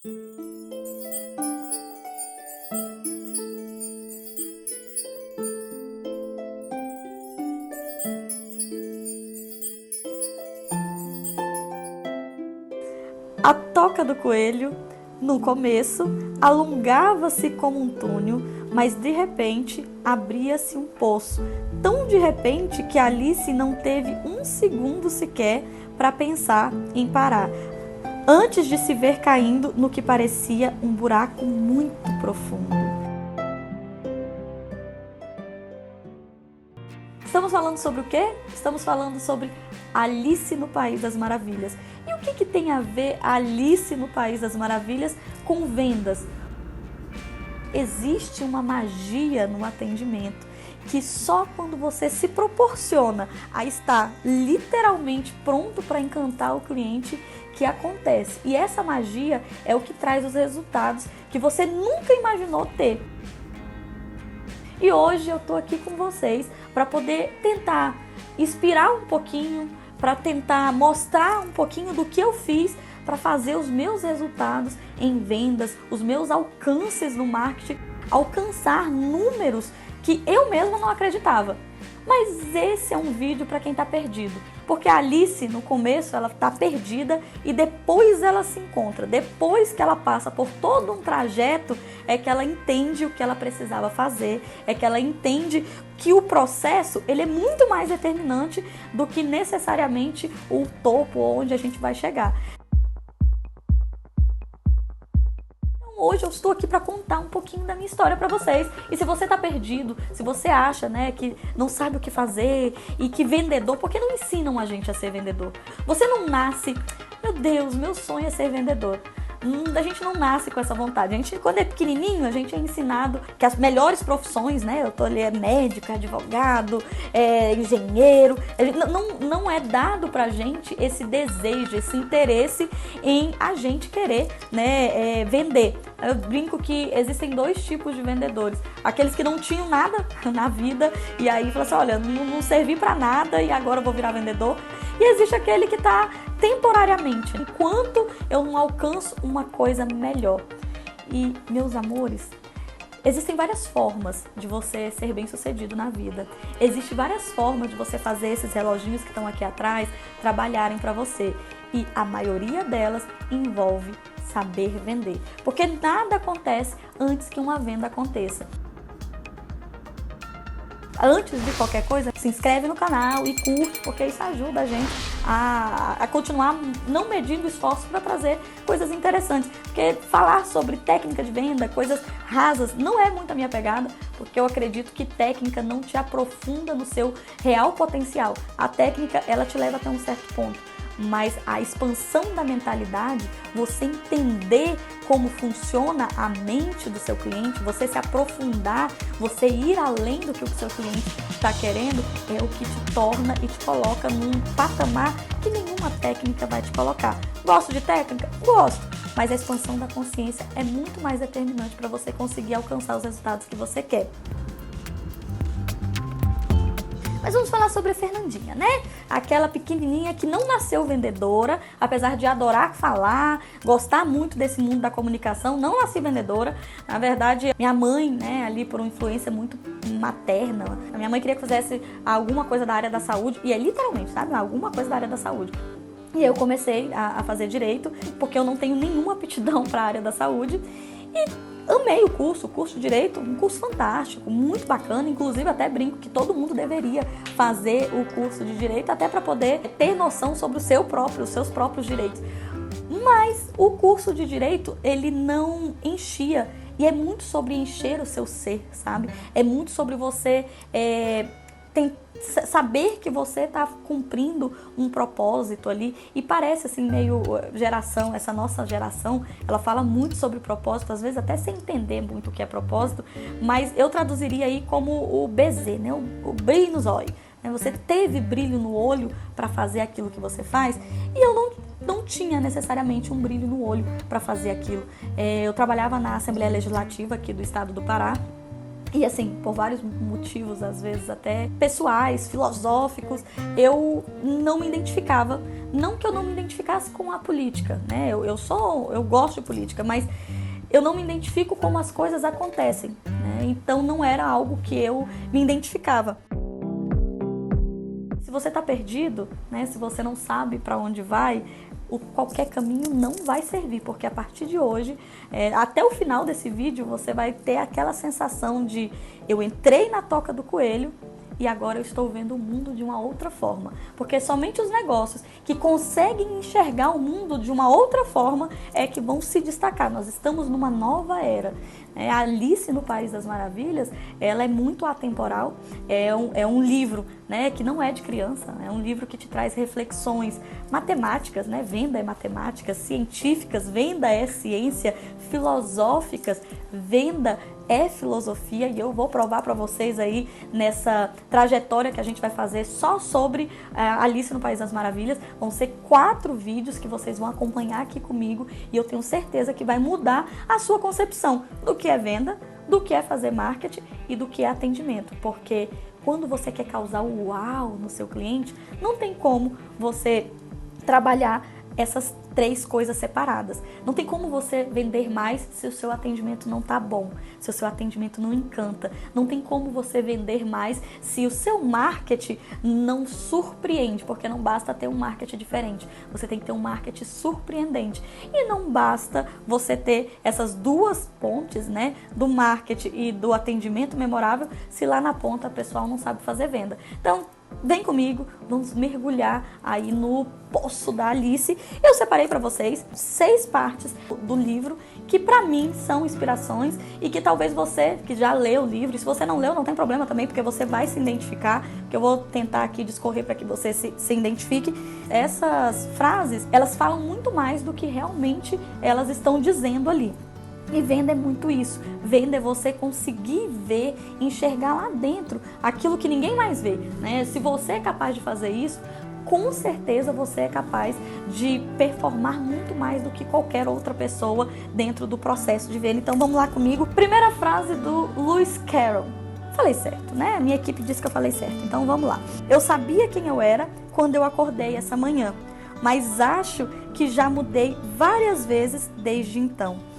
A toca do coelho, no começo, alongava-se como um túnel, mas de repente abria-se um poço. Tão de repente que Alice não teve um segundo sequer para pensar em parar, antes de se ver caindo no que parecia um buraco muito profundo. Estamos falando sobre o quê? Estamos falando sobre Alice no País das Maravilhas. E o que tem a ver Alice no País das Maravilhas com vendas? Existe uma magia no atendimento que só quando você se proporciona a estar literalmente pronto para encantar o cliente que acontece. E essa magia é o que traz os resultados que você nunca imaginou ter. E hoje eu tô aqui com vocês para poder tentar inspirar um pouquinho, para tentar mostrar um pouquinho do que eu fiz para fazer os meus resultados em vendas, os meus alcances no marketing, alcançar números que eu mesma não acreditava. Mas esse é um vídeo para quem está perdido, porque a Alice no começo ela está perdida e depois ela se encontra, depois que ela passa por todo um trajeto é que ela entende o que ela precisava fazer, é que ela entende que o processo ele é muito mais determinante do que necessariamente o topo onde a gente vai chegar. Hoje eu estou aqui para contar um pouquinho da minha história para vocês. E se você está perdido, se você acha, que não sabe o que fazer e que vendedor, por que não ensinam a gente a ser vendedor? Você não nasce, meu Deus, meu sonho é ser vendedor. A gente não nasce com essa vontade. A gente, quando é pequenininho, a gente é ensinado que as melhores profissões, eu tô ali, é médico, advogado, engenheiro. Não é dado pra gente esse desejo, esse interesse em a gente querer, vender. Eu brinco que existem dois tipos de vendedores. Aqueles que não tinham nada na vida e aí falam assim, olha, não servi pra nada e agora eu vou virar vendedor. E existe aquele que tá temporariamente, enquanto eu não alcanço uma coisa melhor. E, meus amores, existem várias formas de você ser bem-sucedido na vida. Existem várias formas de você fazer esses reloginhos que estão aqui atrás trabalharem para você. E a maioria delas envolve saber vender. Porque nada acontece antes que uma venda aconteça. Antes de qualquer coisa, se inscreve no canal e curte, porque isso ajuda a gente a continuar não medindo esforços para trazer coisas interessantes. Porque falar sobre técnica de venda, coisas rasas, não é muito a minha pegada, porque eu acredito que técnica não te aprofunda no seu real potencial. A técnica, ela te leva até um certo ponto. Mas a expansão da mentalidade, você entender como funciona a mente do seu cliente, você se aprofundar, você ir além do que o seu cliente está querendo, é o que te torna e te coloca num patamar que nenhuma técnica vai te colocar. Gosto de técnica? Gosto, mas a expansão da consciência é muito mais determinante para você conseguir alcançar os resultados que você quer. Mas vamos falar sobre a Fernandinha, Aquela pequenininha que não nasceu vendedora, apesar de adorar falar, gostar muito desse mundo da comunicação, não nasci vendedora. Na verdade, minha mãe, ali por uma influência muito materna, a minha mãe queria que fizesse alguma coisa da área da saúde, e é literalmente, alguma coisa da área da saúde. E eu comecei a fazer direito, porque eu não tenho nenhuma aptidão para a área da saúde, e amei o curso de Direito, um curso fantástico, muito bacana, inclusive até brinco que todo mundo deveria fazer o curso de Direito até para poder ter noção sobre os seus próprios direitos. Mas o curso de Direito, ele não enchia, e é muito sobre encher o seu ser, sabe? É muito sobre você saber que você está cumprindo um propósito ali, e parece assim meio geração, essa nossa geração, ela fala muito sobre propósito, às vezes até sem entender muito o que é propósito, mas eu traduziria aí como o BZ, o brilho nos olhos. Você teve brilho no olho para fazer aquilo que você faz, e eu não tinha necessariamente um brilho no olho para fazer aquilo. Eu trabalhava na Assembleia Legislativa aqui do estado do Pará, E assim, por vários motivos, às vezes até pessoais, filosóficos, eu não me identificava. Não que eu não me identificasse com a política, né? Eu gosto de política, mas eu não me identifico como as coisas acontecem, né? Então não era algo que eu me identificava. Se você está perdido, né? Se você não sabe para onde vai, qualquer caminho não vai servir, porque a partir de hoje, até o final desse vídeo, você vai ter aquela sensação de eu entrei na toca do coelho e agora eu estou vendo o mundo de uma outra forma. Porque somente os negócios que conseguem enxergar o mundo de uma outra forma é que vão se destacar. Nós estamos numa nova era. A Alice no País das Maravilhas, ela é muito atemporal, é um livro, né, que não é de criança, é um livro que te traz reflexões matemáticas, né, venda é matemática, científicas, venda é ciência, filosóficas, venda é filosofia, e eu vou provar para vocês aí nessa trajetória que a gente vai fazer só sobre Alice no País das Maravilhas. Vão ser 4 vídeos que vocês vão acompanhar aqui comigo e eu tenho certeza que vai mudar a sua concepção do que é venda, do que é fazer marketing e do que é atendimento, porque quando você quer causar o uau no seu cliente, não tem como você trabalhar essas 3 coisas separadas. Não tem como você vender mais se o seu atendimento não tá bom, se o seu atendimento não encanta. Não tem como você vender mais se o seu marketing não surpreende, porque não basta ter um marketing diferente, você tem que ter um marketing surpreendente. E não basta você ter essas 2 pontes, né, do marketing e do atendimento memorável, se lá na ponta o pessoal não sabe fazer venda. Então, vem comigo, vamos mergulhar aí no poço da Alice. Eu separei para vocês 6 partes do livro que para mim são inspirações e que talvez você que já leu o livro, e se você não leu não tem problema também, porque você vai se identificar, que eu vou tentar aqui discorrer para que você se identifique. Essas frases, elas falam muito mais do que realmente elas estão dizendo ali. E venda é muito isso. Venda é você conseguir ver, enxergar lá dentro aquilo que ninguém mais vê, né? Se você é capaz de fazer isso, com certeza você é capaz de performar muito mais do que qualquer outra pessoa dentro do processo de venda. Então vamos lá comigo. Primeira frase do Lewis Carroll. Falei certo, né? A minha equipe disse que eu falei certo, então vamos lá. Eu sabia quem eu era quando eu acordei essa manhã, mas acho que já mudei várias vezes desde então.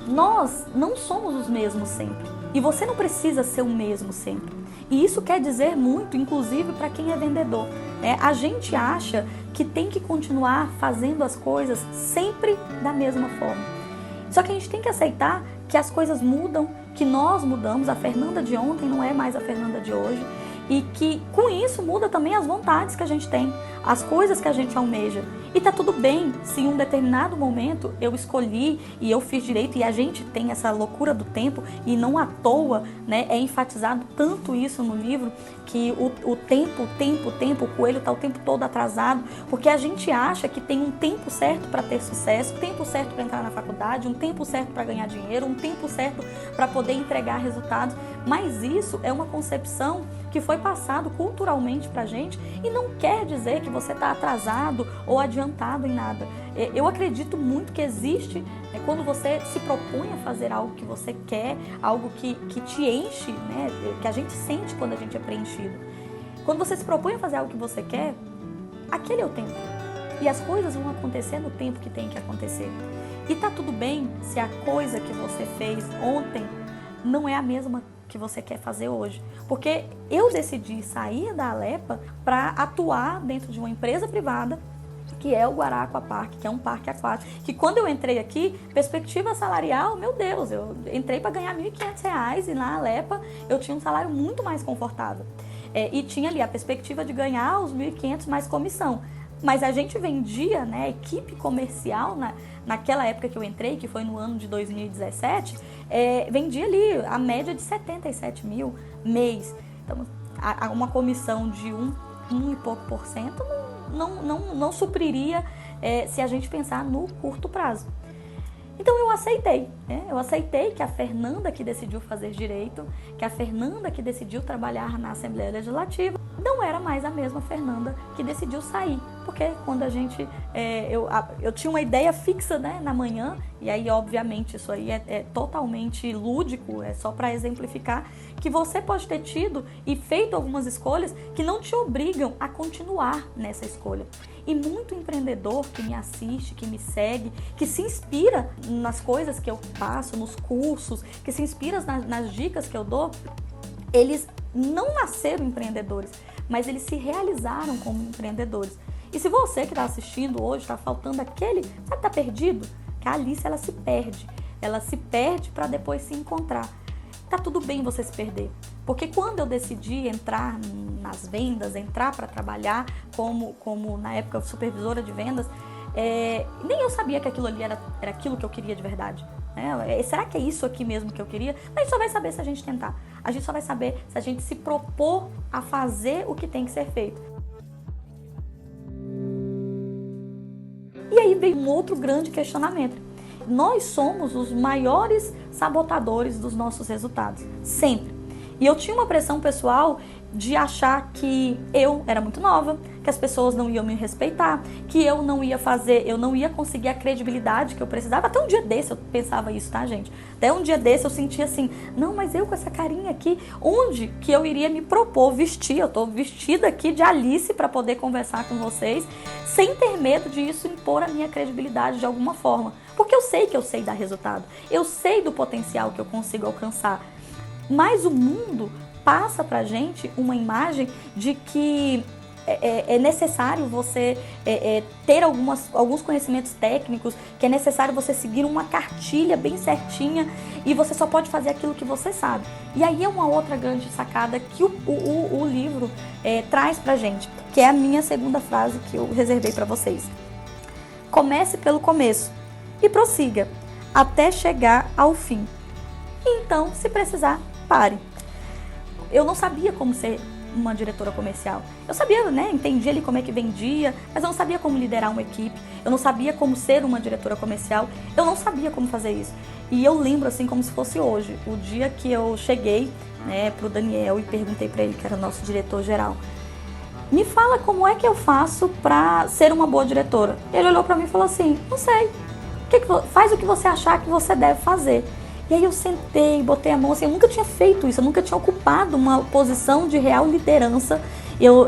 Nós não somos os mesmos sempre. E você não precisa ser o mesmo sempre. E isso quer dizer muito, inclusive, para quem é vendedor. A gente acha que tem que continuar fazendo as coisas sempre da mesma forma. Só que a gente tem que aceitar que as coisas mudam, que nós mudamos. A Fernanda de ontem não é mais a Fernanda de hoje. E que com isso muda também as vontades que a gente tem, as coisas que a gente almeja. E tá tudo bem se em um determinado momento eu escolhi e eu fiz direito, e a gente tem essa loucura do tempo, e não à toa, né, é enfatizado tanto isso no livro, que o tempo, o coelho tá o tempo todo atrasado, porque a gente acha que tem um tempo certo para ter sucesso, um tempo certo para entrar na faculdade, um tempo certo para ganhar dinheiro, um tempo certo para poder entregar resultados, mas isso é uma concepção que foi passado culturalmente pra gente e não quer dizer que você está atrasado ou adiantado em nada. Eu acredito muito que existe, quando você se propõe a fazer algo que você quer, algo que te enche, né, que a gente sente quando a gente é preenchido. Quando você se propõe a fazer algo que você quer, aquele é o tempo. E as coisas vão acontecer no tempo que tem que acontecer. E tá tudo bem se a coisa que você fez ontem não é a mesma que você quer fazer hoje. Porque eu decidi sair da Alepa para atuar dentro de uma empresa privada, que é o Guará Aquapark, que é um parque aquático, que quando eu entrei aqui, perspectiva salarial, meu Deus, eu entrei para ganhar R$ 1.500 e na Alepa eu tinha um salário muito mais confortável. E tinha ali a perspectiva de ganhar os 1.500 mais comissão. Mas a gente vendia, né, a equipe comercial, naquela época que eu entrei, que foi no ano de 2017, vendia ali a média de 77 mil mês. Então, uma comissão de 1 e pouco por cento não supriria se a gente pensar no curto prazo. Então eu aceitei, né? Eu aceitei que a Fernanda que decidiu fazer direito, que a Fernanda que decidiu trabalhar na Assembleia Legislativa, não era mais a mesma Fernanda que decidiu sair porque quando a gente, eu tinha uma ideia fixa, né, na manhã, e aí obviamente isso aí é totalmente lúdico, é só para exemplificar, que você pode ter tido e feito algumas escolhas que não te obrigam a continuar nessa escolha. E muito empreendedor que me assiste, que me segue, que se inspira nas coisas que eu passo, nos cursos, que se inspira nas dicas que eu dou, eles não nasceram empreendedores, mas eles se realizaram como empreendedores. E se você que está assistindo hoje está faltando aquele, sabe, tá perdido? Que a Alice, ela se perde para depois se encontrar. Tá tudo bem você se perder, porque quando eu decidi entrar nas vendas, entrar para trabalhar como na época supervisora de vendas, nem eu sabia que aquilo ali era aquilo que eu queria de verdade. Será que é isso aqui mesmo que eu queria? Mas a gente só vai saber se a gente tentar. A gente só vai saber se a gente se propor a fazer o que tem que ser feito. E aí veio um outro grande questionamento. Nós somos os maiores sabotadores dos nossos resultados, sempre. E eu tinha uma pressão pessoal de achar que eu era muito nova, que as pessoas não iam me respeitar, que eu não ia conseguir a credibilidade que eu precisava. Até um dia desse eu pensava isso, tá, gente? Até um dia desse eu sentia assim, não, mas eu com essa carinha aqui, onde que eu iria me propor vestir? Eu tô vestida aqui de Alice para poder conversar com vocês, sem ter medo de isso impor a minha credibilidade de alguma forma. Porque eu sei dar resultado, eu sei do potencial que eu consigo alcançar. Mas o mundo passa pra gente uma imagem de que é necessário você ter alguns conhecimentos técnicos, que é necessário você seguir uma cartilha bem certinha e você só pode fazer aquilo que você sabe. E aí é uma outra grande sacada que o livro traz pra gente, que é a minha segunda frase que eu reservei pra vocês. Comece pelo começo e prossiga até chegar ao fim. Então, se precisar, pare. Eu não sabia como ser uma diretora comercial. Eu sabia, né? Entendia ali como é que vendia, mas eu não sabia como liderar uma equipe. Eu não sabia como ser uma diretora comercial. Eu não sabia como fazer isso. E eu lembro assim como se fosse hoje, o dia que eu cheguei, né, pro Daniel e perguntei para ele, que era o nosso diretor geral, me fala como é que eu faço para ser uma boa diretora. Ele olhou para mim e falou assim, não sei. Faz o que você achar que você deve fazer. E aí eu sentei, botei a mão assim, eu nunca tinha feito isso, eu nunca tinha ocupado uma posição de real liderança. Eu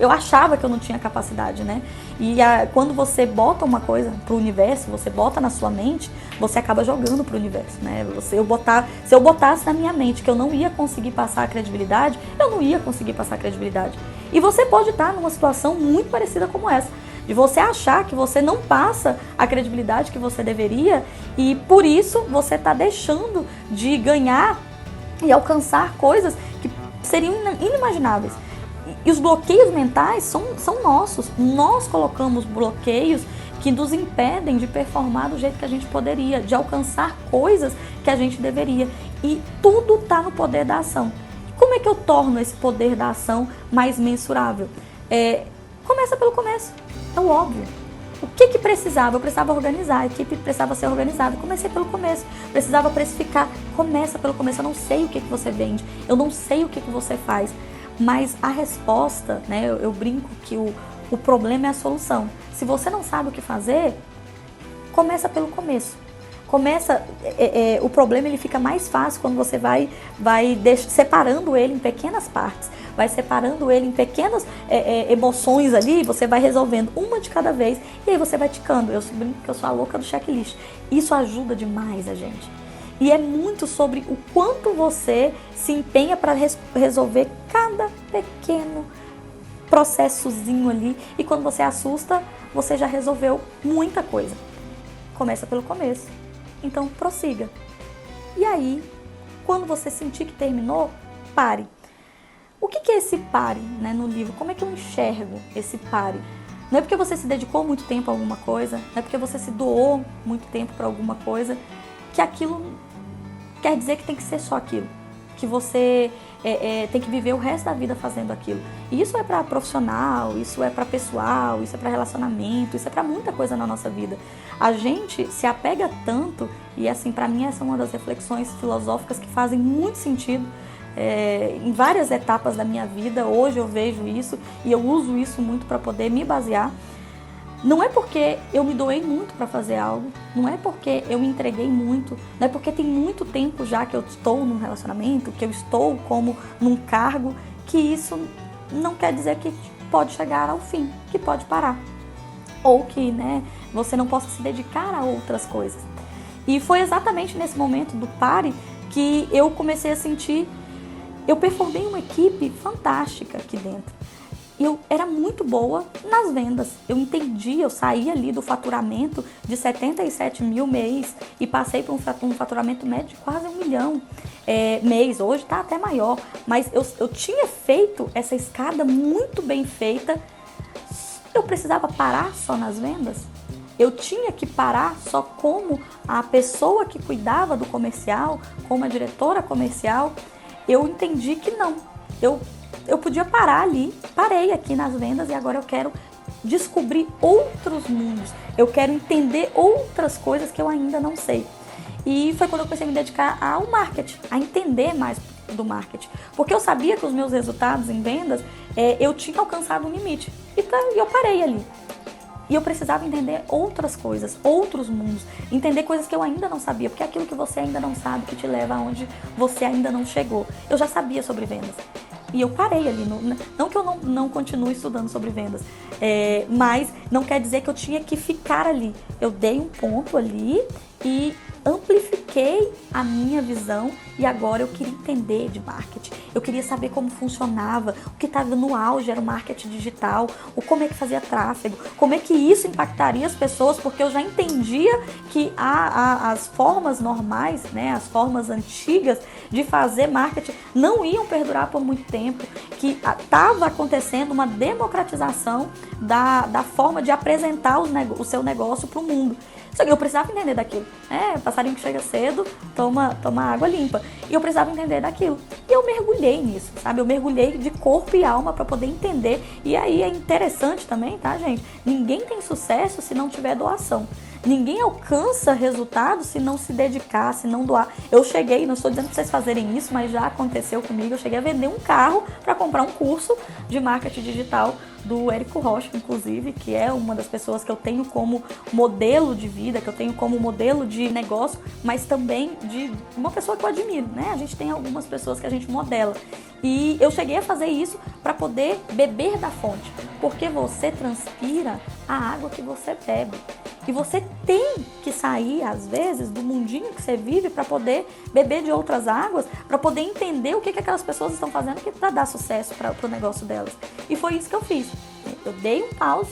achava que eu não tinha capacidade, né? E quando você bota uma coisa pro universo, você bota na sua mente, você acaba jogando pro universo, né? Se eu botasse na minha mente que eu não ia conseguir passar a credibilidade, eu não ia conseguir passar a credibilidade. E você pode estar numa situação muito parecida como essa, de você achar que você não passa a credibilidade que você deveria e por isso você está deixando de ganhar e alcançar coisas que seriam inimagináveis. E os bloqueios mentais são nossos. Nós colocamos bloqueios que nos impedem de performar do jeito que a gente poderia, de alcançar coisas que a gente deveria. E tudo está no poder da ação. Como é que eu torno esse poder da ação mais mensurável? Começa pelo começo. É o óbvio. O que precisava? Eu precisava organizar, a equipe precisava ser organizada. Comecei pelo começo. Precisava precificar. Começa pelo começo. Eu não sei o que você vende, eu não sei o que você faz, mas a resposta, né? Eu brinco que o problema é a solução. Se você não sabe o que fazer, começa pelo começo. O problema ele fica mais fácil quando você vai separando ele em pequenas partes, vai separando ele em pequenas emoções ali, você vai resolvendo uma de cada vez e aí você vai ticando. Eu brinco que eu sou a louca do checklist. Isso ajuda demais a gente. E é muito sobre o quanto você se empenha para resolver cada pequeno processozinho ali e quando você assusta, você já resolveu muita coisa. Começa pelo começo. Então, prossiga. E aí, quando você sentir que terminou, pare. O que é esse pare, né, no livro? Como é que eu enxergo esse pare? Não é porque você se dedicou muito tempo a alguma coisa, não é porque você se doou muito tempo para alguma coisa, que aquilo quer dizer que tem que ser só aquilo. Que você tem que viver o resto da vida fazendo aquilo. E isso é para profissional, isso é para pessoal, isso é para relacionamento, isso é para muita coisa na nossa vida. A gente se apega tanto, e assim, para mim essa é uma das reflexões filosóficas que fazem muito sentido, em várias etapas da minha vida. Hoje eu vejo isso e eu uso isso muito para poder me basear. Não é porque eu me doei muito para fazer algo, não é porque eu me entreguei muito, não é porque tem muito tempo já que eu estou num relacionamento, que eu estou como num cargo, que isso não quer dizer que pode chegar ao fim, que pode parar. Ou que, né, você não possa se dedicar a outras coisas. E foi exatamente nesse momento do pare que eu comecei a sentir, eu performei uma equipe fantástica aqui dentro. Eu era muito boa nas vendas. Eu entendi, eu saí ali do faturamento de 77 mil mês e passei para um faturamento médio de quase 1 milhão mês. Hoje está até maior, mas eu tinha feito essa escada muito bem feita. Eu precisava parar só nas vendas? Eu tinha que parar só como a pessoa que cuidava do comercial, como a diretora comercial? Eu entendi que não. Eu podia parar ali, parei aqui nas vendas e agora eu quero descobrir outros mundos. Eu quero entender outras coisas que eu ainda não sei. E foi quando eu comecei a me dedicar ao marketing, a entender mais do marketing. Porque eu sabia que os meus resultados em vendas, eu tinha alcançado um limite. E eu parei ali. E eu precisava entender outras coisas, outros mundos, entender coisas que eu ainda não sabia, porque é aquilo que você ainda não sabe que te leva aonde você ainda não chegou. Eu já sabia sobre vendas. E eu parei ali, não que eu não continue estudando sobre vendas, mas não quer dizer que eu tinha que ficar ali. Eu dei um ponto ali e amplifiquei a minha visão e agora eu queria entender de marketing. Eu queria saber como funcionava, o que estava no auge era o marketing digital, como é que fazia tráfego, como é que isso impactaria as pessoas, porque eu já entendia que as formas normais, né, as formas antigas de fazer marketing não iam perdurar por muito tempo, que estava acontecendo uma democratização da forma de apresentar o seu negócio para o mundo. Só que eu precisava entender daquilo. Passarinho que chega cedo, toma água limpa. E eu precisava entender daquilo. E eu mergulhei nisso, sabe? Eu mergulhei de corpo e alma para poder entender. E aí é interessante também, tá, gente? Ninguém tem sucesso se não tiver doação. Ninguém alcança resultado se não se dedicar, se não doar. Eu cheguei, não estou dizendo para vocês fazerem isso, mas já aconteceu comigo. Eu cheguei a vender um carro para comprar um curso de marketing digital do Érico Rocha, inclusive, que é uma das pessoas que eu tenho como modelo de vida, que eu tenho como modelo de negócio, mas também de uma pessoa que eu admiro, né? A gente tem algumas pessoas que a gente modela. E eu cheguei a fazer isso para poder beber da fonte, porque você transpira a água que você bebe. E você tem que sair, às vezes, do mundinho que você vive para poder beber de outras águas, para poder entender o que aquelas pessoas estão fazendo para dar sucesso para o negócio delas. E foi isso que eu fiz. Eu dei um pause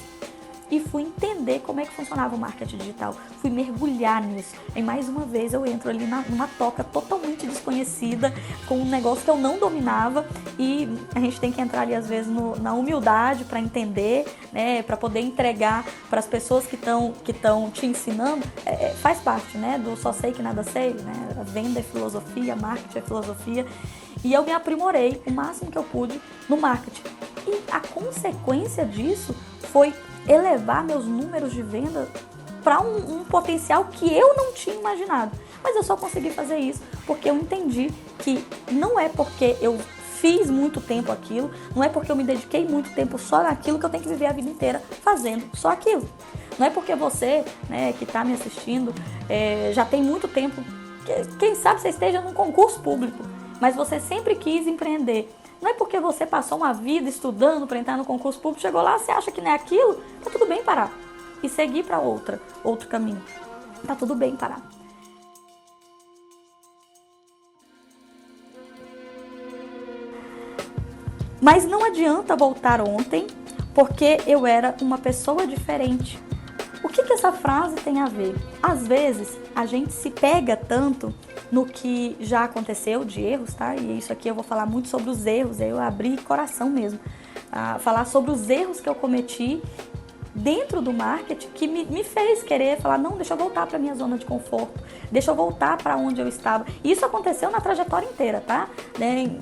e fui entender como é que funcionava o marketing digital. Fui mergulhar nisso. E mais uma vez eu entro ali numa toca totalmente desconhecida, com um negócio que eu não dominava, e a gente tem que entrar ali às vezes na humildade para entender, né, para poder entregar para as pessoas que estão te ensinando. Faz parte, né, do só sei que nada sei, né? A venda é filosofia, marketing é filosofia. E eu me aprimorei o máximo que eu pude no marketing. E a consequência disso foi elevar meus números de venda para um potencial que eu não tinha imaginado. Mas eu só consegui fazer isso porque eu entendi que não é porque eu fiz muito tempo aquilo, não é porque eu me dediquei muito tempo só naquilo que eu tenho que viver a vida inteira fazendo só aquilo. Não é porque você, né, que está me assistindo, já tem muito tempo, quem sabe você esteja num concurso público, mas você sempre quis empreender. Não é porque você passou uma vida estudando para entrar no concurso público, chegou lá, você acha que não é aquilo, tá tudo bem parar. E seguir para outro caminho. Tá tudo bem parar. Mas não adianta voltar ontem, porque eu era uma pessoa diferente. O que essa frase tem a ver? Às vezes, a gente se pega tanto no que já aconteceu de erros, tá? E isso aqui eu vou falar muito sobre os erros, eu abri coração mesmo. Falar sobre os erros que eu cometi dentro do marketing, que me fez querer falar, não, deixa eu voltar para minha zona de conforto, deixa eu voltar para onde eu estava. E isso aconteceu na trajetória inteira, tá?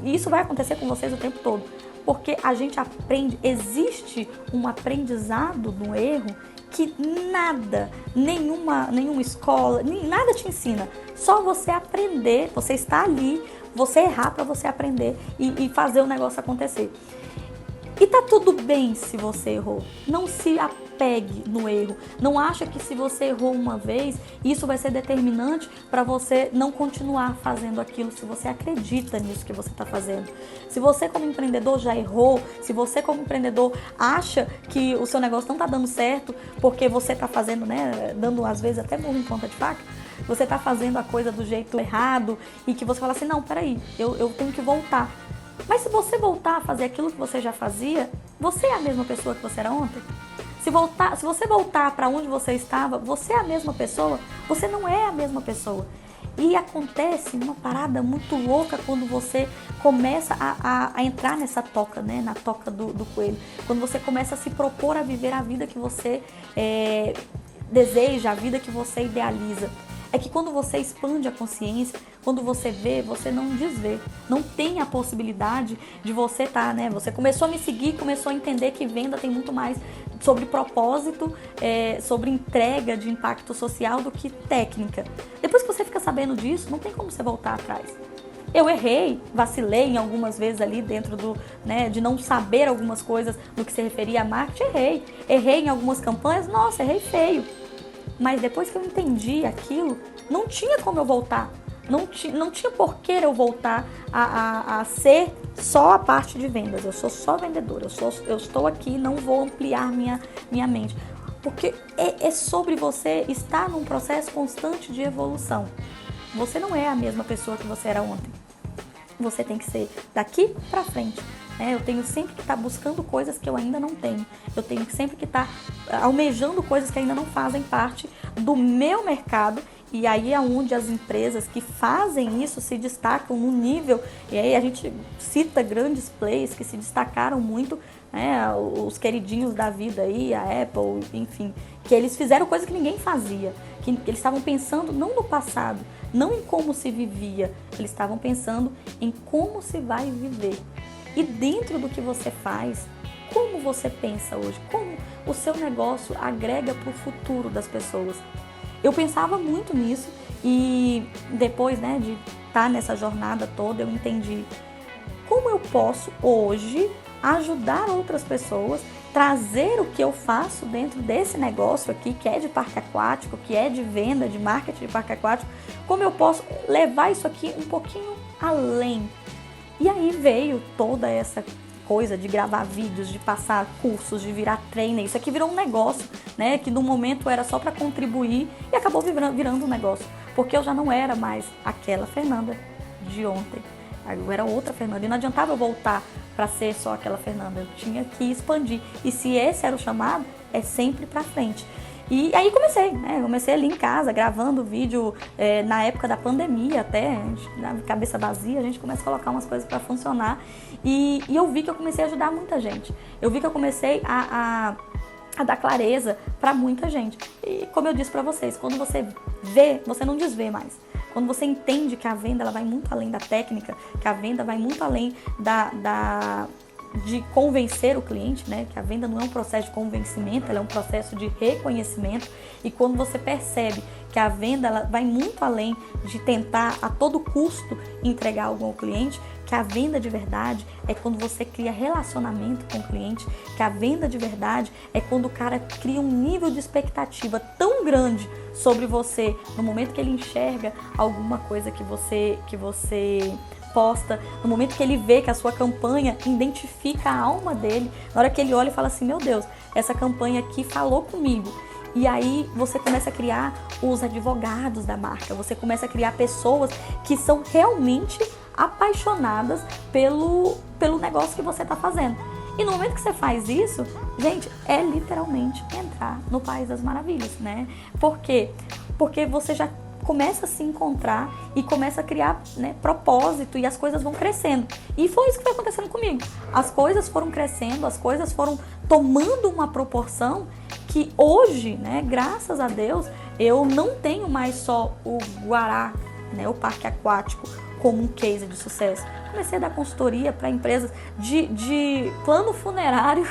E isso vai acontecer com vocês o tempo todo. Porque a gente aprende, existe um aprendizado no erro que nada, nenhuma escola, nada te ensina. Só você aprender, você está ali, você errar para você aprender e fazer o negócio acontecer. E tá tudo bem se você errou. Não se apegue no erro. Não acha que se você errou uma vez, isso vai ser determinante para você não continuar fazendo aquilo, se você acredita nisso que você está fazendo. Se você como empreendedor já errou, se você como empreendedor acha que o seu negócio não está dando certo, porque você está fazendo, né, dando às vezes até burro em ponta de faca, você está fazendo a coisa do jeito errado e que você fala assim, não, peraí, eu tenho que voltar. Mas se você voltar a fazer aquilo que você já fazia, você é a mesma pessoa que você era ontem? Se você voltar para onde você estava, você é a mesma pessoa? Você não é a mesma pessoa. E acontece uma parada muito louca quando você começa a entrar nessa toca, né? Na toca do coelho. Quando você começa a se propor a viver a vida que você deseja, a vida que você idealiza. É que quando você expande a consciência, quando você vê, você não desvê. Não tem a possibilidade de você estar, né? Você começou a me seguir, começou a entender que venda tem muito mais sobre propósito, sobre entrega de impacto social do que técnica. Depois que você fica sabendo disso, não tem como você voltar atrás. Eu errei, vacilei em algumas vezes ali dentro de não saber algumas coisas no que se referia a marketing, errei em algumas campanhas, nossa, errei feio. Mas depois que eu entendi aquilo, não tinha como eu voltar. Não tinha porquê eu voltar a ser só a parte de vendas. Eu sou só vendedora. Eu estou aqui, não vou ampliar minha mente. Porque é sobre você estar num processo constante de evolução. Você não é a mesma pessoa que você era ontem. Você tem que ser daqui para frente. Eu tenho sempre que estar buscando coisas que eu ainda não tenho. Eu tenho sempre que estar almejando coisas que ainda não fazem parte do meu mercado. E aí é onde as empresas que fazem isso se destacam no nível. E aí a gente cita grandes players que se destacaram muito, né? Os queridinhos da vida aí, a Apple, enfim. Que eles fizeram coisas que ninguém fazia. Que eles estavam pensando não no passado, não em como se vivia. Eles estavam pensando em como se vai viver. E dentro do que você faz, como você pensa hoje? Como o seu negócio agrega para o futuro das pessoas? Eu pensava muito nisso e depois, né, de estar nessa jornada toda, eu entendi como eu posso hoje ajudar outras pessoas, trazer o que eu faço dentro desse negócio aqui, que é de parque aquático, que é de venda, de marketing de parque aquático, como eu posso levar isso aqui um pouquinho além. E aí veio toda essa coisa de gravar vídeos, de passar cursos, de virar trainer. Isso aqui virou um negócio, né? Que no momento era só para contribuir e acabou virando um negócio. Porque eu já não era mais aquela Fernanda de ontem. Eu era outra Fernanda. E não adiantava eu voltar para ser só aquela Fernanda. Eu tinha que expandir. E se esse era o chamado, é sempre para frente. E aí comecei, né? Comecei ali em casa, gravando vídeo na época da pandemia até, na cabeça vazia, a gente começa a colocar umas coisas para funcionar. E eu vi que eu comecei a ajudar muita gente. Eu vi que eu comecei a dar clareza para muita gente. E como eu disse para vocês, quando você vê, você não desvê mais. Quando você entende que a venda ela vai muito além da técnica, que a venda vai muito além de convencer o cliente, né? Que a venda não é um processo de convencimento, ela é um processo de reconhecimento. E quando você percebe que a venda ela vai muito além de tentar a todo custo entregar algo ao cliente, que a venda de verdade é quando você cria relacionamento com o cliente, que a venda de verdade é quando o cara cria um nível de expectativa tão grande sobre você no momento que ele enxerga alguma coisa que você posta, no momento que ele vê que a sua campanha identifica a alma dele, na hora que ele olha e fala assim, meu Deus, essa campanha aqui falou comigo. E aí você começa a criar os advogados da marca, você começa a criar pessoas que são realmente apaixonadas pelo negócio que você está fazendo. E no momento que você faz isso, gente, é literalmente entrar no País das Maravilhas, né? Por quê? Porque você já começa a se encontrar e começa a criar, né, propósito e as coisas vão crescendo. E foi isso que foi acontecendo comigo. As coisas foram crescendo, as coisas foram tomando uma proporção que hoje, né, graças a Deus, eu não tenho mais só o Guará né, o parque aquático como um case de sucesso. Comecei a dar consultoria para empresas de plano funerário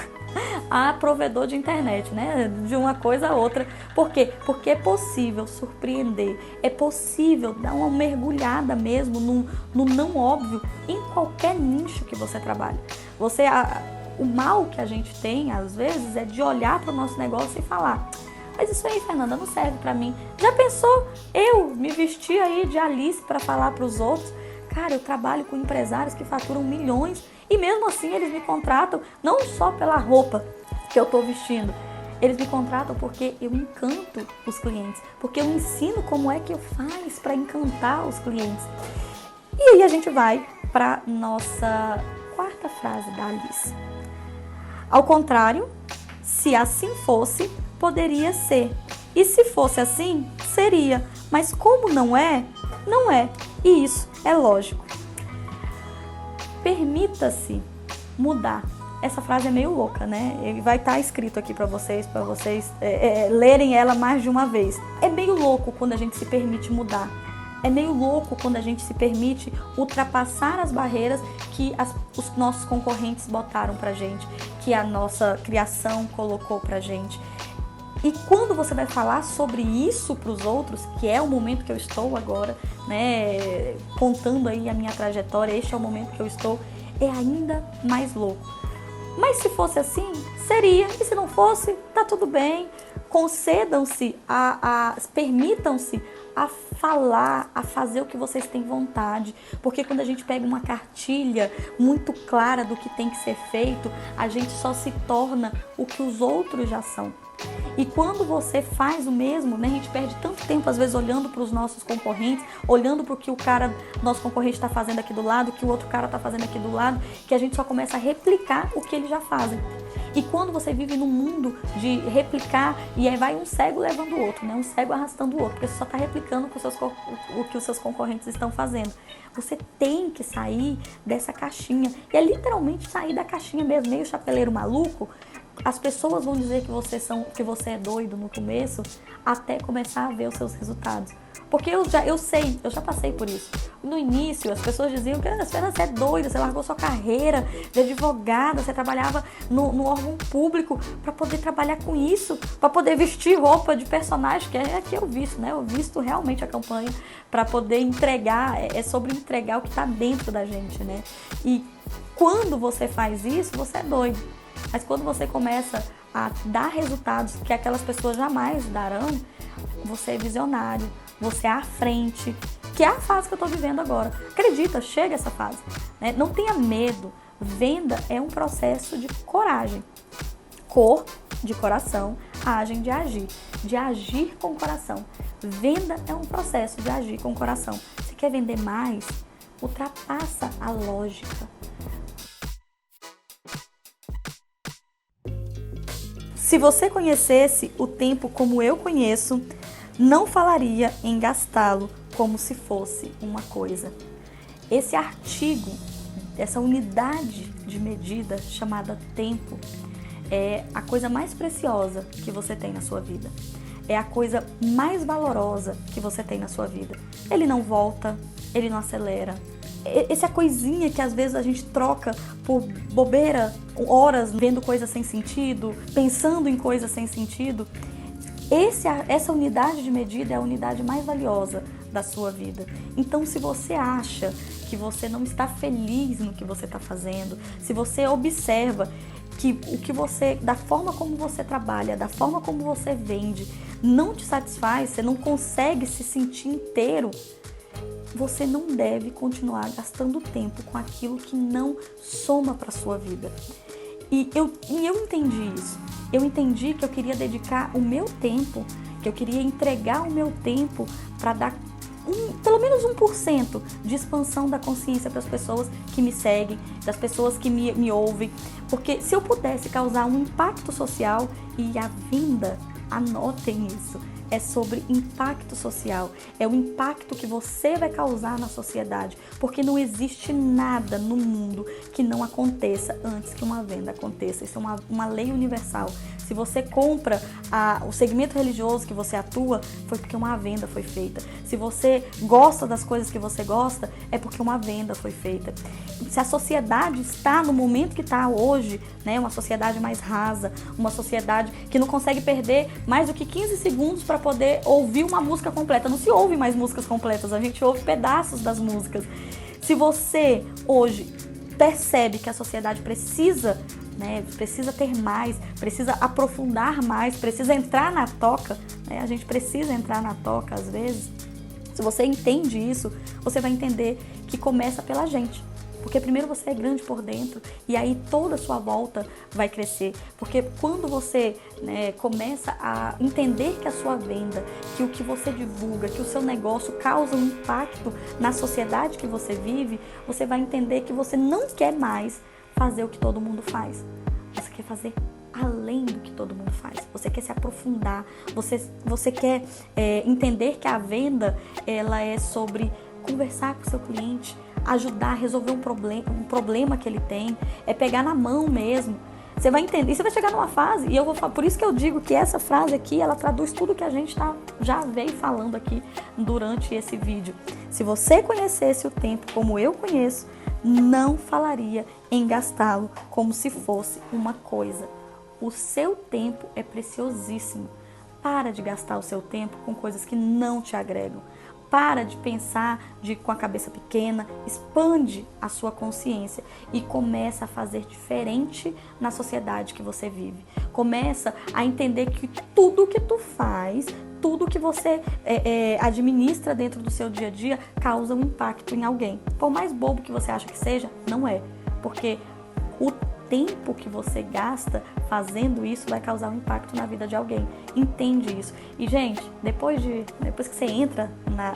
a provedor de internet, né? De uma coisa a outra. Por quê? Porque é possível surpreender, é possível dar uma mergulhada mesmo no não óbvio em qualquer nicho que você trabalhe. O mal que a gente tem, às vezes, é de olhar para o nosso negócio e falar: mas isso aí, Fernanda, não serve para mim. Já pensou eu me vestir aí de Alice para falar para os outros? Cara, eu trabalho com empresários que faturam milhões e mesmo assim eles me contratam não só pela roupa que eu estou vestindo. Eles me contratam porque eu encanto os clientes, porque eu ensino como é que eu faço para encantar os clientes. E aí a gente vai para nossa quarta frase da Alice. Ao contrário, se assim fosse, poderia ser. E se fosse assim, seria. Mas como não é, não é. E isso é lógico. Permita-se mudar. Essa frase é meio louca, né? Ele vai estar escrito aqui para vocês lerem ela mais de uma vez. É meio louco quando a gente se permite mudar. É meio louco quando a gente se permite ultrapassar as barreiras que os nossos concorrentes botaram pra gente, que a nossa criação colocou pra gente. E quando você vai falar sobre isso para os outros, que é o momento que eu estou agora, né, contando aí a minha trajetória, este é o momento que eu estou, é ainda mais louco. Mas se fosse assim, seria. E se não fosse, tá tudo bem. Concedam-se, permitam-se a falar, a fazer o que vocês têm vontade. Porque quando a gente pega uma cartilha muito clara do que tem que ser feito, a gente só se torna o que os outros já são. E quando você faz o mesmo, né, a gente perde tanto tempo às vezes olhando para os nossos concorrentes, olhando para o que o nosso concorrente está fazendo aqui do lado, o que o outro cara está fazendo aqui do lado, que a gente só começa a replicar o que eles já fazem. E quando você vive num mundo de replicar, e aí vai um cego levando o outro, né, um cego arrastando o outro, porque você só está replicando o que os seus concorrentes estão fazendo. Você tem que sair dessa caixinha, e é literalmente sair da caixinha mesmo, meio chapeleiro maluco. As pessoas vão dizer que você é doido no começo, até começar a ver os seus resultados. Porque eu já passei por isso. No início, as pessoas diziam que você é doida, você largou sua carreira de advogada, você trabalhava no órgão público para poder trabalhar com isso, para poder vestir roupa de personagem, que é que eu visto, né? Eu visto realmente a campanha para poder entregar, é sobre entregar o que está dentro da gente, né? E quando você faz isso, você é doido. Mas quando você começa a dar resultados que aquelas pessoas jamais darão, você é visionário, você é à frente, que é a fase que eu estou vivendo agora. Acredita, chega essa fase, né? Não tenha medo. Venda é um processo de coragem. Cor de coração, agem de agir com o coração. Venda é um processo de agir com o coração. Se quer vender mais, ultrapassa a lógica. Se você conhecesse o tempo como eu conheço, não falaria em gastá-lo como se fosse uma coisa. Esse artigo, essa unidade de medida chamada tempo, é a coisa mais preciosa que você tem na sua vida. É a coisa mais valorosa que você tem na sua vida. Ele não volta, ele não acelera. Essa coisinha que às vezes a gente troca por bobeira, horas vendo coisas sem sentido, pensando em coisas sem sentido. Essa unidade de medida é a unidade mais valiosa da sua vida. Então, se você acha que você não está feliz no que você está fazendo, se você observa que da forma como você trabalha, da forma como você vende, não te satisfaz, você não consegue se sentir inteiro, você não deve continuar gastando tempo com aquilo que não soma para a sua vida. E eu entendi isso. Eu entendi que eu queria dedicar o meu tempo, que eu queria entregar o meu tempo para dar pelo menos 1% de expansão da consciência para as pessoas que me seguem, das pessoas que me ouvem. Porque se eu pudesse causar um impacto social e a venda, anotem isso, é sobre impacto social, é o impacto que você vai causar na sociedade, porque não existe nada no mundo que não aconteça antes que uma venda aconteça. Isso é uma lei universal. Se você compra o segmento religioso que você atua, foi porque uma venda foi feita. Se você gosta das coisas que você gosta, é porque uma venda foi feita. Se a sociedade está no momento que está hoje, né, uma sociedade mais rasa, uma sociedade que não consegue perder mais do que 15 segundos para poder ouvir uma música completa. Não se ouve mais músicas completas, a gente ouve pedaços das músicas. Se você hoje percebe que a sociedade precisa, né, precisa ter mais, precisa aprofundar mais, precisa entrar na toca, né, a gente precisa entrar na toca às vezes. Se você entende isso, você vai entender que começa pela gente. Porque primeiro você é grande por dentro e aí toda a sua volta vai crescer. Porque quando você, né, começa a entender que a sua venda, que o que você divulga, que o seu negócio causa um impacto na sociedade que você vive, você vai entender que você não quer mais fazer o que todo mundo faz. Você quer fazer além do que todo mundo faz. Você quer se aprofundar. Você quer entender que a venda, ela é sobre conversar com o seu cliente, ajudar a resolver um problema que ele tem, é pegar na mão mesmo. Você vai entender, e você vai chegar numa fase, e eu vou falar, por isso que eu digo que essa frase aqui, ela traduz tudo que a gente já veio falando aqui durante esse vídeo. Se você conhecesse o tempo como eu conheço, não falaria em gastá-lo como se fosse uma coisa. O seu tempo é preciosíssimo. Para de gastar o seu tempo com coisas que não te agregam. Para de pensar com a cabeça pequena, expande a sua consciência e começa a fazer diferente na sociedade que você vive. Começa a entender que tudo que tu faz, tudo que você administra dentro do seu dia a dia causa um impacto em alguém. Por mais bobo que você acha que seja, não é. Porque o tempo que você gasta fazendo isso vai causar um impacto na vida de alguém. Entende isso. E, gente, depois que você entra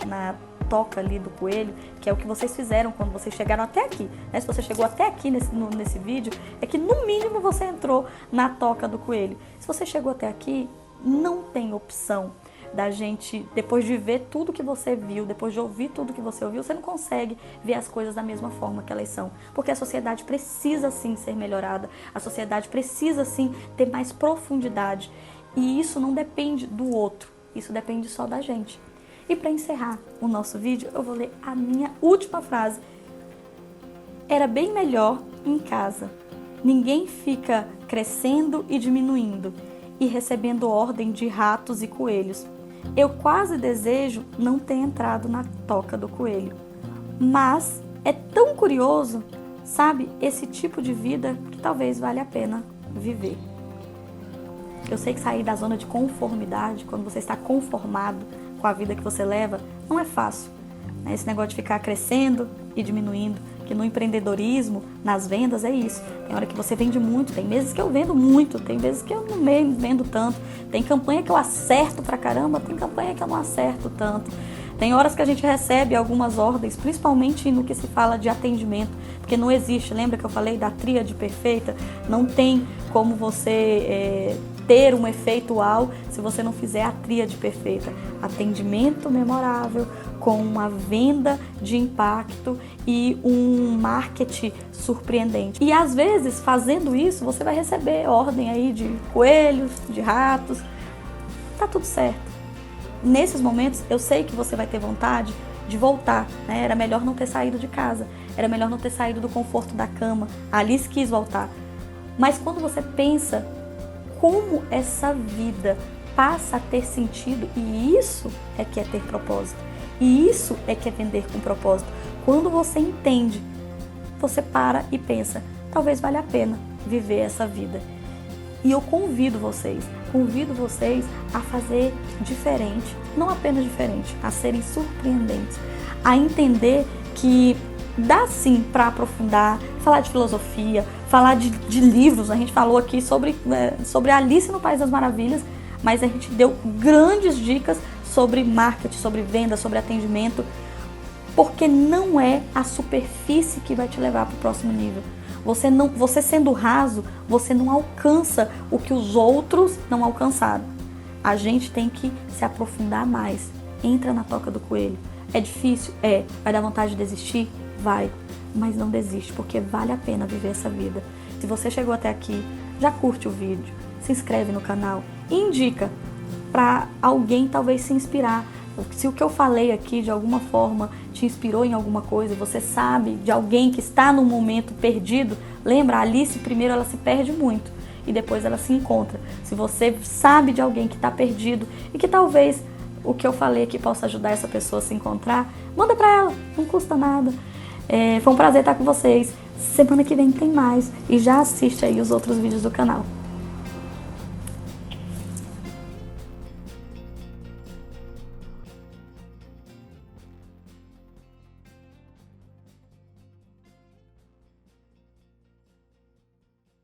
na toca ali do coelho, que é o que vocês fizeram quando vocês chegaram até aqui, né? Se você chegou até aqui nesse vídeo, é que no mínimo você entrou na toca do coelho. Se você chegou até aqui, não tem opção da gente, depois de ver tudo que você viu, depois de ouvir tudo que você ouviu, você não consegue ver as coisas da mesma forma que elas são. Porque a sociedade precisa sim ser melhorada, a sociedade precisa sim ter mais profundidade. E isso não depende do outro, isso depende só da gente. E para encerrar o nosso vídeo, eu vou ler a minha última frase. Era bem melhor em casa. Ninguém fica crescendo e diminuindo e recebendo ordem de ratos e coelhos. Eu quase desejo não ter entrado na toca do coelho. Mas é tão curioso, sabe, esse tipo de vida que talvez valha a pena viver. Eu sei que sair da zona de conformidade, quando você está conformado com a vida que você leva, não é fácil. Esse negócio de ficar crescendo e diminuindo, que no empreendedorismo, nas vendas, é isso. Tem hora que você vende muito, tem meses que eu vendo muito, tem vezes que eu não vendo tanto. Tem campanha que eu acerto pra caramba, tem campanha que eu não acerto tanto. Tem horas que a gente recebe algumas ordens, principalmente no que se fala de atendimento, porque não existe, lembra que eu falei da tríade perfeita? Não tem como você ter um efeito uau se você não fizer a tríade perfeita. Atendimento memorável, com uma venda de impacto e um marketing surpreendente. E às vezes, fazendo isso, você vai receber ordem aí de coelhos, de ratos. Tá tudo certo. Nesses momentos, eu sei que você vai ter vontade de voltar, né? Era melhor não ter saído de casa, era melhor não ter saído do conforto da cama. A Alice quis voltar. Mas quando você pensa como essa vida passa a ter sentido, e isso é que é ter propósito, e isso é que é vender com propósito. Quando você entende, você para e pensa, talvez valha a pena viver essa vida. E eu convido vocês a fazer diferente, não apenas diferente, a serem surpreendentes, a entender que dá sim para aprofundar, falar de filosofia, falar de livros. A gente falou aqui sobre Alice no País das Maravilhas, mas a gente deu grandes dicas sobre marketing, sobre venda, sobre atendimento, porque não é a superfície que vai te levar para o próximo nível. Você sendo raso, você não alcança o que os outros não alcançaram. A gente tem que se aprofundar mais. Entra na toca do coelho. É difícil? É. Vai dar vontade de desistir? Vai. Mas não desiste, porque vale a pena viver essa vida. Se você chegou até aqui, já curte o vídeo, se inscreve no canal e indica para alguém talvez se inspirar. Se o que eu falei aqui de alguma forma te inspirou em alguma coisa, você sabe de alguém que está num momento perdido, lembra, a Alice primeiro ela se perde muito e depois ela se encontra. Se você sabe de alguém que está perdido e que talvez o que eu falei aqui possa ajudar essa pessoa a se encontrar, manda para ela, não custa nada. Foi um prazer estar com vocês. Semana que vem tem mais e já assiste aí os outros vídeos do canal.